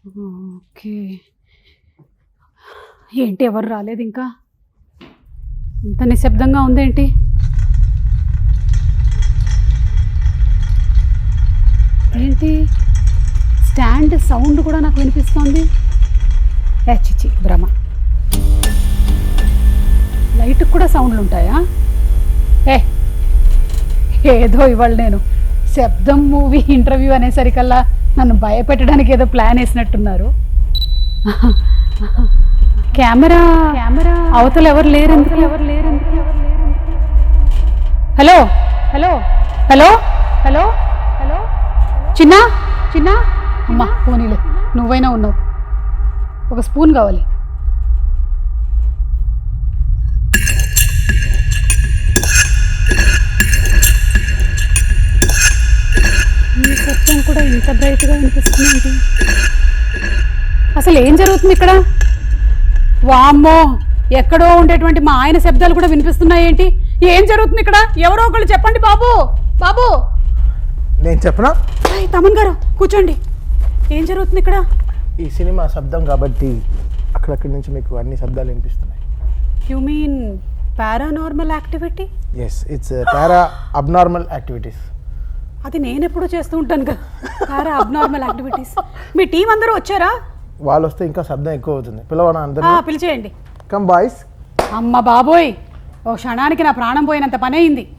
Okay. ఏంటి ఎవరు రాలేదు ఇంకా? ఇంత నిశ్శబ్దంగా ఉందేంటి? ఏంటి స్టాండ్ సౌండ్ కూడా నాకు వినిపిస్తోంది. చిచి భ్రమ. లైట్కి కూడా సౌండ్లు ఉంటాయా? ఏదో ఇవాళ నేను శబ్దం మూవీ ఇంటర్వ్యూ అనేసరికల్లా నన్ను భయపెట్టడానికి ఏదో ప్లాన్ వేసినట్టున్నారు. కెమెరా అవతల ఎవరు లేరు. Hello hello hello hello hello చిన్న చిన్న అమ్మా పోనీలే, నువ్వైనా ఉన్నావు. ఒక స్పూన్ కావాలి. ఈ శబ్దం కూడా ఇంత బ్రైట్గా వినిపిస్తుంది. అసలు ఏం జరుగుతుంది ఇక్కడ? వామ్మో, ఎక్కడో ఉండేటువంటి మా ఆయన శబ్దాలు కూడా వినిపిస్తున్నాయి. ఏంటి ఏం జరుగుతుంది ఇక్కడ? ఎవరో ఒకళ్ళు చెప్పండి బాబు. బాబు నేను చెప్పనా? తమన్ గారు కూర్చోండి. ఏం జరుగుతుంది ఇక్కడ? ఈ సినిమా శబ్దం కాబట్టి అక్కడక్కడి నుంచి మీకు అన్ని శబ్దాలు వినిపిస్తున్నాయి. You mean paranormal activity? Yes, it's para abnormal activities. అది నేను ఎప్పుడూ చేస్తూ ఉంటాను కదా, పారా అబ్నార్మల్ యాక్టివిటీస్. మీ టీం అందరూ వచ్చారా? వాళ్ళు వస్తే ఇంకా శబ్దం ఎక్కువ అవుతుంది. పిలవనా అందరూ? పిలిచేయండి. Come boys. అమ్మ బాబోయ్, ఓ క్షణానికి నా ప్రాణం పోయినంత పని అయింది.